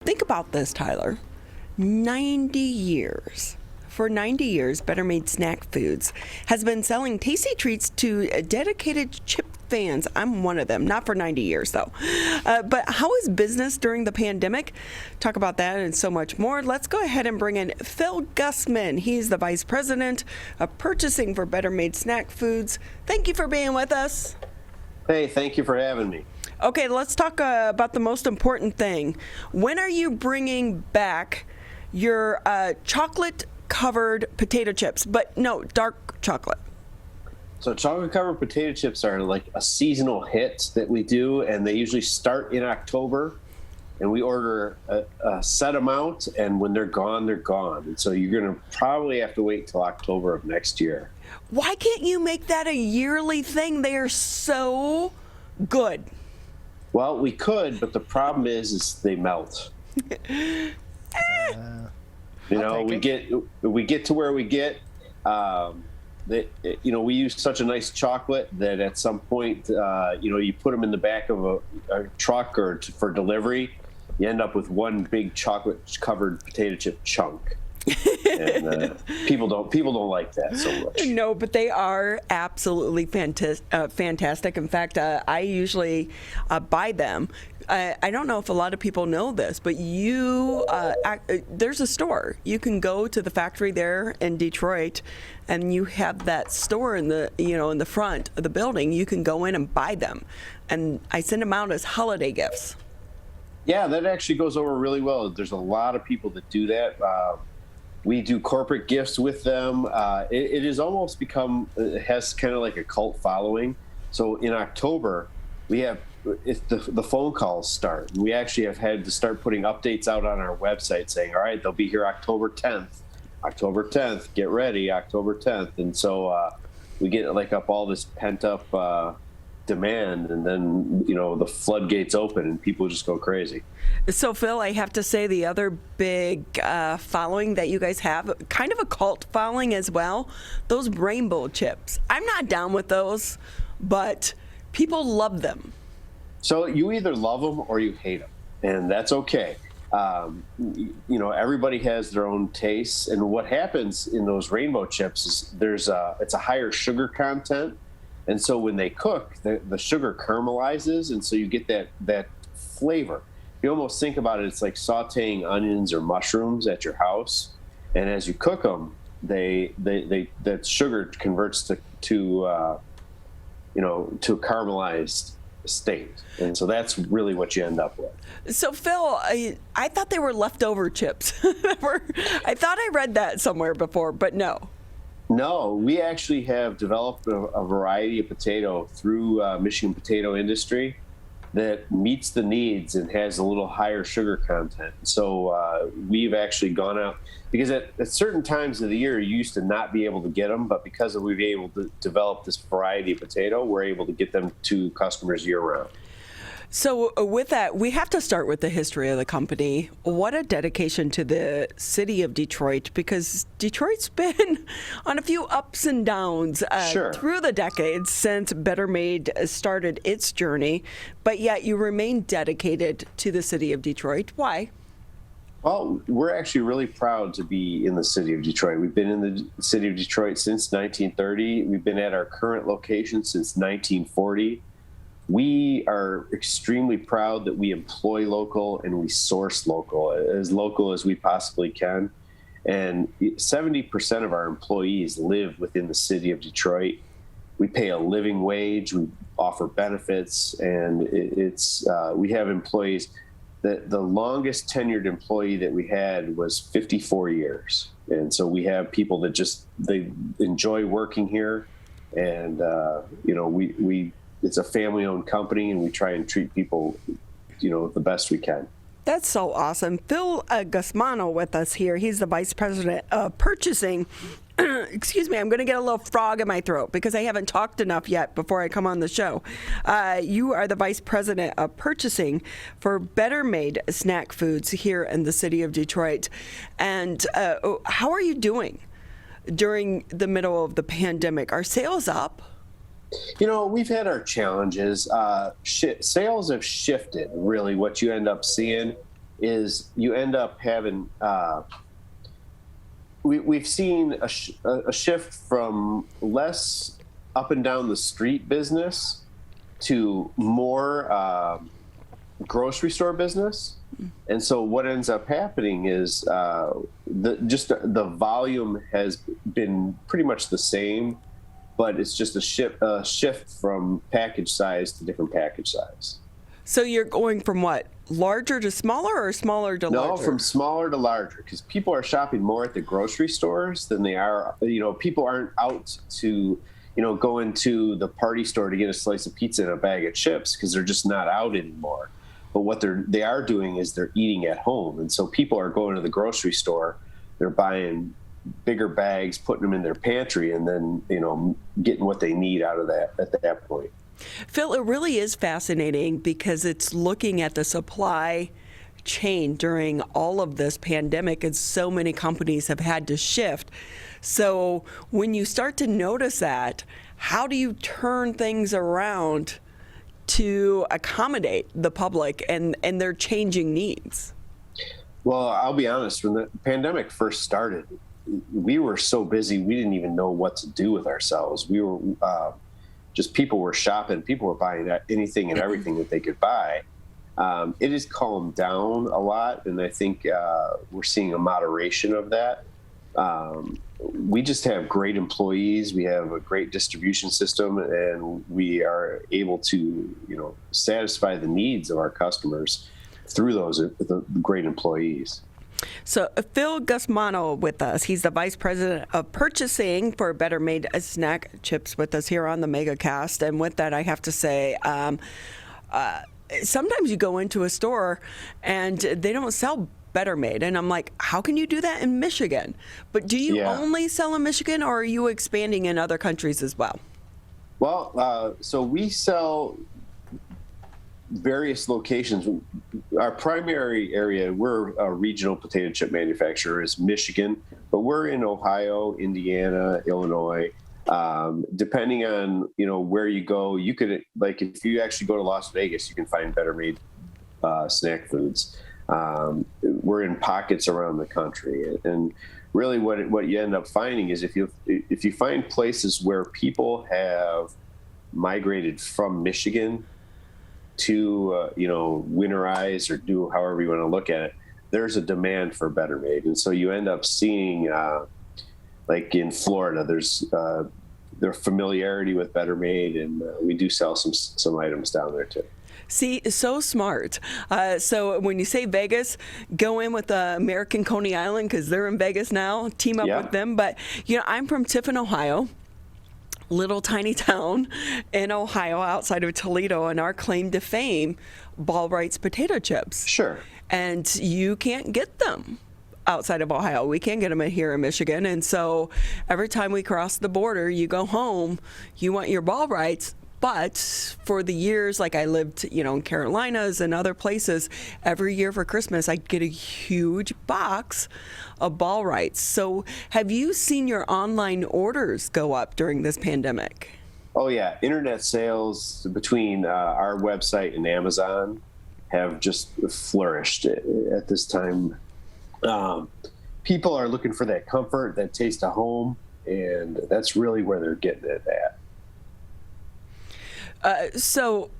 Think about this, Tyler. 90 years. For 90 years, Better Made Snack Foods has been selling tasty treats to dedicated chip fans. I'm one of them. Not for 90 years, though. But how is business during the pandemic? Talk about that and so much more. Let's go ahead and bring in Phil Gusman. He's the Vice President of Purchasing for Better Made Snack Foods. Thank you for being with us. Hey, thank you for having me. Okay, let's talk about the most important thing. When are you bringing back your chocolate-covered potato chips? But no, dark chocolate. So chocolate-covered potato chips are like a seasonal hit that we do, and they usually start in October. And we order a set amount, and when they're gone, they're gone. And so you're going to probably have to wait till October of next year. Why can't you make that a yearly thing? They are so good. Well, we could, but the problem is they melt. We get to where we get. We use such a nice chocolate that at some point, you put them in the back of a truck or for delivery, you end up with one big chocolate-covered potato chip chunk. And people don't like that so much. No, but they are absolutely fantastic. In fact, I usually buy them. I don't know if a lot of people know this, but there's a store. You can go to the factory there in Detroit, and you have that store in the front of the building. You can go in and buy them, and I send them out as holiday gifts. Yeah, that actually goes over really well. There's a lot of people that do that. We do corporate gifts with them. It has almost become, it has kind of like a cult following. So in October, we have, the phone calls start. We actually have had to start putting updates out on our website saying, all right, they'll be here October 10th. October 10th, get ready, October 10th. And so we get like up all this pent up demand, and then the floodgates open and people just go crazy. So Phil, I have to say the other big following that you guys have, kind of a cult following as well, those rainbow chips. I'm not down with those, but people love them. So you either love them or you hate them, and that's okay. Everybody has their own tastes, and what happens in those rainbow chips is it's a higher sugar content. And so when they cook, the sugar caramelizes, and so you get that flavor. You almost think about it, it's like sautéing onions or mushrooms at your house. And as you cook them, that sugar converts to a caramelized state. And so that's really what you end up with. So Phil, I thought they were leftover chips. I thought I read that somewhere before, but no. No, we actually have developed a variety of potato through Michigan Potato Industry that meets the needs and has a little higher sugar content. So we've actually gone out, because at certain times of the year, you used to not be able to get them, but because we've been able to develop this variety of potato, we're able to get them to customers year-round. So with that, we have to start with the history of the company. What a dedication to the city of Detroit, because Detroit's been on a few ups and downs through the decades since Better Made started its journey, but yet you remain dedicated to the city of Detroit. Why? Well, we're actually really proud to be in the city of Detroit. We've been in the city of Detroit since 1930. We've been at our current location since 1940. We are extremely proud that we employ local and we source local as we possibly can. And 70% of our employees live within the city of Detroit. We pay a living wage, we offer benefits, and we have employees. The longest tenured employee that we had was 54 years. And so we have people that they enjoy working here. And, it's a family-owned company, and we try and treat people, the best we can. That's so awesome. Phil Gusmano with us here. He's the Vice President of Purchasing. Excuse me, I'm going to get a little frog in my throat because I haven't talked enough yet before I come on the show. You are the Vice President of Purchasing for Better Made Snack Foods here in the city of Detroit. And how are you doing during the middle of the pandemic? Are sales up? We've had our challenges. Sales have shifted, really. What you end up seeing is you end up having we've seen a shift from less up and down the street business to more grocery store business. And so what ends up happening is the volume has been pretty much the same, but it's just a shift from package size to different package size. So you're going from what? Larger to smaller or smaller to larger? No, from smaller to larger, because people are shopping more at the grocery stores than they are, people aren't out to, go into the party store to get a slice of pizza and a bag of chips because they're just not out anymore. But what they are doing is they're eating at home. And so people are going to the grocery store, they're buying bigger bags, putting them in their pantry, and then, getting what they need out of that at that point. Phil, it really is fascinating because it's looking at the supply chain during all of this pandemic, and so many companies have had to shift. So when you start to notice that, how do you turn things around to accommodate the public and their changing needs? Well, I'll be honest, when the pandemic first started, we were so busy, we didn't even know what to do with ourselves. We were people were shopping, people were buying anything and everything that they could buy. It has calmed down a lot, and I think we're seeing a moderation of that. We just have great employees. We have a great distribution system, and we are able to, satisfy the needs of our customers through the great employees. So Phil Gusmano with us. He's the Vice President of Purchasing for Better Made Snack Chips with us here on the MegaCast. And with that, I have to say, sometimes you go into a store and they don't sell Better Made. And I'm like, how can you do that in Michigan? But do you only sell in Michigan, or are you expanding in other countries as well? Well, so we sell various locations. Our primary area, we're a regional potato chip manufacturer, is Michigan, but we're in Ohio, Indiana, Illinois. Depending on where you go, you could, like, if you actually go to Las Vegas, you can find Better Made snack foods. We're in pockets around the country, and really what you end up finding is if you find places where people have migrated from Michigan to winterize or do however you want to look at it, there's a demand for Better Made. And so you end up seeing like in Florida, there's their familiarity with Better Made, and we do sell some items down there too. See, so smart. So when you say Vegas, go in with American Coney Island, because they're in Vegas now. Team up with them. But I'm from Tiffin, Ohio. Little tiny town in Ohio outside of Toledo, and our claim to fame, Ball Wright's potato chips. Sure. And you can't get them outside of Ohio. We can't get them here in Michigan. And so every time we cross the border, you go home, you want your Ball Wrights. But for the years, like I lived, in Carolinas and other places, every year for Christmas, I'd get a huge box of Ball Wrights. So have you seen your online orders go up during this pandemic? Oh, yeah. Internet sales between our website and Amazon have just flourished at this time. People are looking for that comfort, that taste of home, and that's really where they're getting it at. So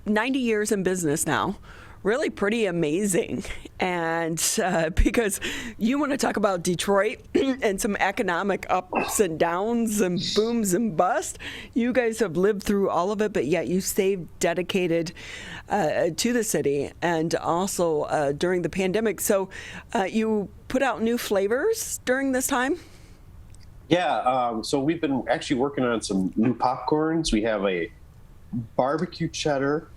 90 years in business now, really pretty amazing. And because you want to talk about Detroit and some economic ups and downs and booms and busts, you guys have lived through all of it, but yet you stayed dedicated to the city and also during the pandemic. So you put out new flavors during this time? Yeah, so we've been actually working on some new popcorns. We have a barbecue cheddar.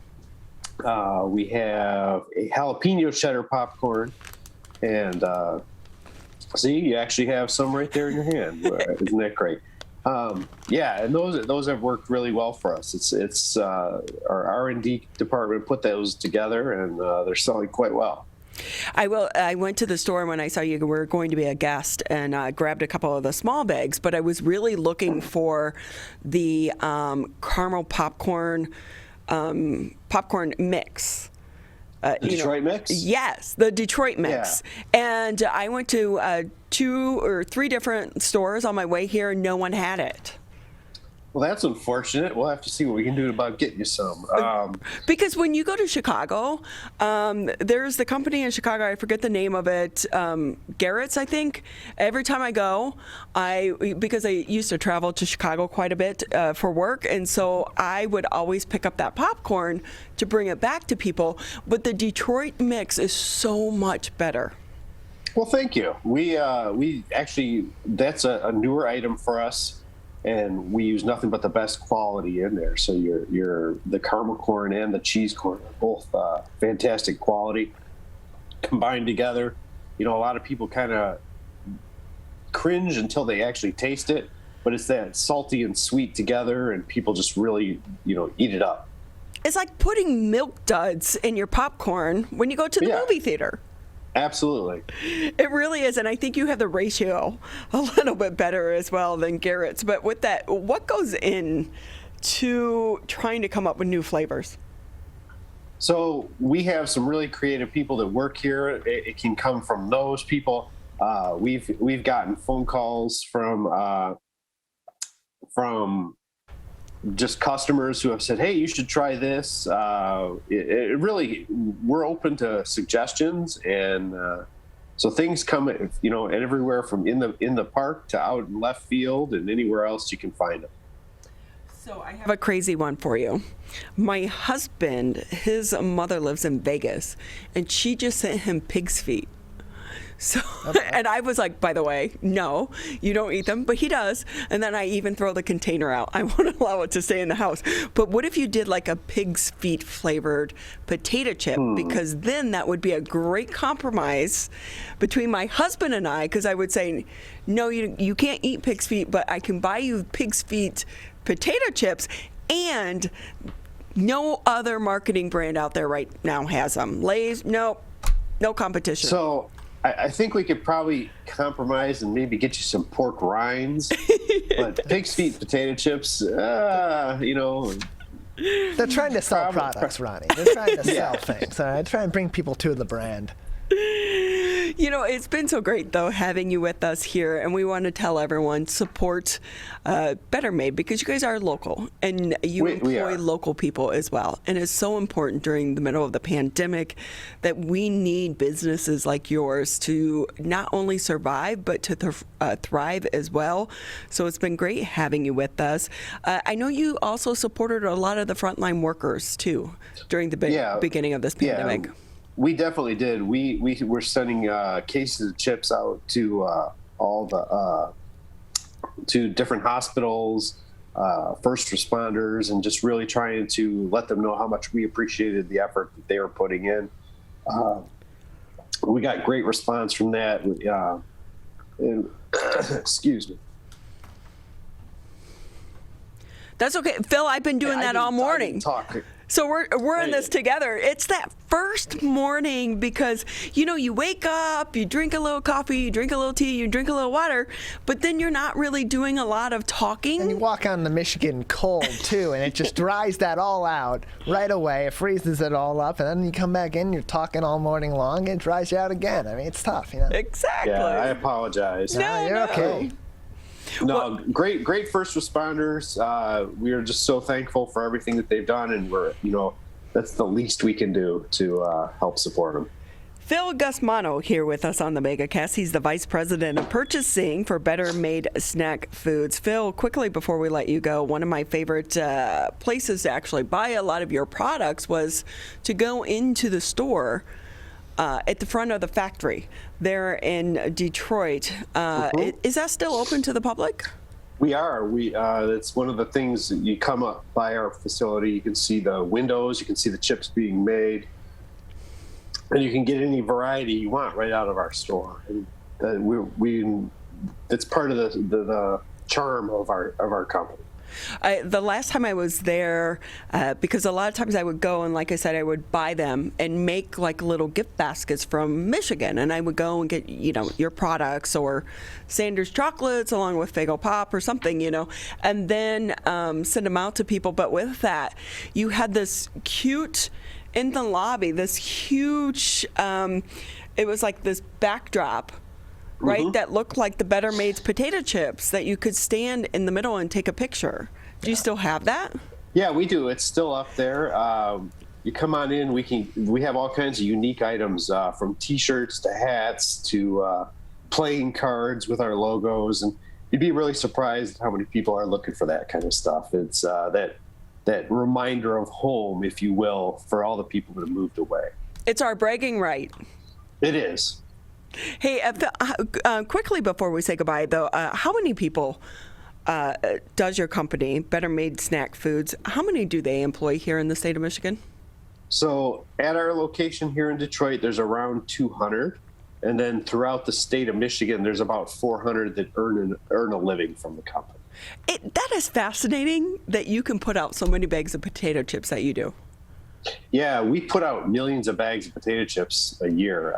We have a jalapeno cheddar popcorn. And see, you actually have some right there in your hand. Isn't that great? Yeah, and those have worked really well for us. It's our R&D department put those together, and they're selling quite well. I went to the store when I saw you were going to be a guest, and grabbed a couple of the small bags, but I was really looking for the caramel popcorn mix. Detroit mix? Yes, the Detroit mix. Yeah. And I went to 2 or 3 different stores on my way here, and no one had it. Well, that's unfortunate. We'll have to see what we can do about getting you some. Because when you go to Chicago, there's the company in Chicago, I forget the name of it, Garrett's, I think. Every time I go, because I used to travel to Chicago quite a bit for work, and so I would always pick up that popcorn to bring it back to people. But the Detroit mix is so much better. Well, thank you. We actually, that's a newer item for us. And we use nothing but the best quality in there. So the caramel corn and the cheese corn are both fantastic quality combined together. A lot of people kind of cringe until they actually taste it, but it's that salty and sweet together, and people just really, eat it up. It's like putting Milk Duds in your popcorn when you go to the movie theater. Absolutely. It really is, and I think you have the ratio a little bit better as well than Garrett's. But with that, what goes in to trying to come up with new flavors? So we have some really creative people that work here. It can come from those people. We've gotten phone calls from just customers who have said, "Hey, you should try this." It really, we're open to suggestions, and so things come, everywhere from in the park to out in left field and anywhere else you can find them. So I have a crazy one for you. My husband, his mother lives in Vegas, and she just sent him pig's feet. So, and I was like, by the way, no, you don't eat them, but he does. And then I even throw the container out. I won't allow it to stay in the house. But what if you did like a pig's feet flavored potato chip? Because then that would be a great compromise between my husband and I, because I would say, no, you can't eat pig's feet, but I can buy you pig's feet potato chips, and no other marketing brand out there right now has them. Lay's, no competition. So I think we could probably compromise and maybe get you some pork rinds, but pig's feet potato chips, They're trying to sell products, Ronnie. They're trying to sell things. All right, trying to bring people to the brand. It's been so great, though, having you with us here, and we want to tell everyone, support Better Made, because you guys are local, and you employ local people as well, and it's so important during the middle of the pandemic that we need businesses like yours to not only survive, but to thrive as well. So it's been great having you with us. I know you also supported a lot of the frontline workers, too, during the beginning of this pandemic. Yeah. We definitely did. We were sending cases of chips out to to different hospitals, first responders, and just really trying to let them know how much we appreciated the effort that they were putting in. We got great response from that. Excuse me. That's okay, Phil. I've been doing that all morning. So we're in this together. It's that first morning because, you wake up, you drink a little coffee, you drink a little tea, you drink a little water, but then you're not really doing a lot of talking. And you walk on the Michigan cold, too, and it just dries that all out right away. It freezes it all up, and then you come back in, you're talking all morning long, and it dries you out again. I mean, it's tough, Exactly. Yeah, I apologize. No, you're okay. No, great first responders. We are just so thankful for everything that they've done, and we're, that's the least we can do to help support them. Phil Gusmano here with us on the MegaCast. He's the Vice President of Purchasing for Better Made Snack Foods. Phil, quickly before we let you go, one of my favorite places to actually buy a lot of your products was to go into the store at the front of the factory there in Detroit. Is that still open to the public? We are. It's one of the things that you come up by our facility. You can see the windows. You can see the chips being made, and you can get any variety you want right out of our store. And it's part of the charm of our company. The last time I was there, because a lot of times I would go and, like I said, I would buy them and make like little gift baskets from Michigan, and I would go and get your products or Sanders chocolates along with Faygo Pop or something, and then send them out to people. But with that, you had this cute in the lobby this huge, it was like this backdrop, right, that looked like the Better Made's potato chips that you could stand in the middle and take a picture. Do you still have that? Yeah, we do. It's still up there. You come on in. We have all kinds of unique items, from T-shirts to hats to playing cards with our logos, and you'd be really surprised how many people are looking for that kind of stuff. It's that reminder of home, if you will, for all the people that have moved away. It's our bragging right. It is. Hey, quickly before we say goodbye, though, how many people does your company, Better Made Snack Foods, how many do they employ here in the state of Michigan? So at our location here in Detroit, there's around 200. And then throughout the state of Michigan, there's about 400 that earn a living from the company. That is fascinating that you can put out so many bags of potato chips that you do. Yeah, we put out millions of bags of potato chips a year.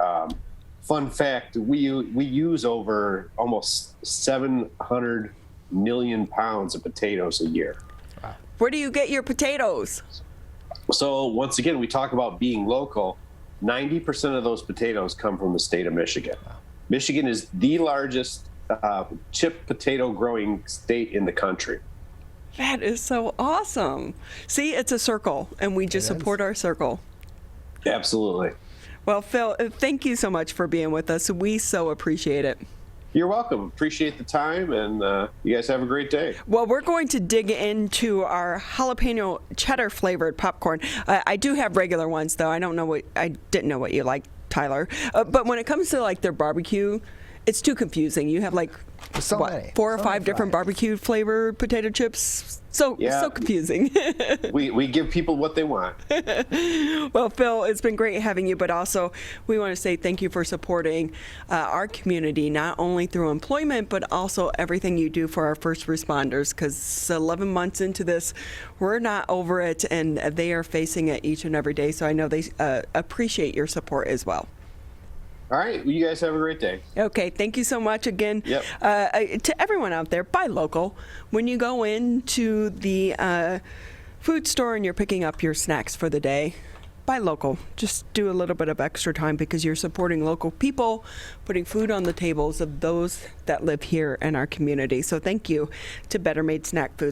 Fun fact, we use over almost 700 million pounds of potatoes a year. Wow. Where do you get your potatoes? So once again, we talk about being local. 90% of those potatoes come from the state of Michigan. Wow. Michigan is the largest chip potato growing state in the country. That is so awesome. See, it's a circle, and we just support our circle. Absolutely. Well, Phil, thank you so much for being with us. We so appreciate it. You're welcome. Appreciate the time, and you guys have a great day. Well, we're going to dig into our jalapeno cheddar flavored popcorn. I do have regular ones, though. I didn't know what you like, Tyler. But when it comes to like their barbecue, it's too confusing. You have like many. 4 or 5 different barbecue flavored potato chips. So confusing. we give people what they want. Well, Phil, it's been great having you, but also we want to say thank you for supporting our community, not only through employment, but also everything you do for our first responders, because 11 months into this, we're not over it, and they are facing it each and every day. So I know they appreciate your support as well. All right. Well, you guys have a great day. Okay. Thank you so much again. Yep. To everyone out there, buy local. When you go into the food store and you're picking up your snacks for the day, buy local. Just do a little bit of extra time because you're supporting local people, putting food on the tables of those that live here in our community. So thank you to Better Made Snack Foods.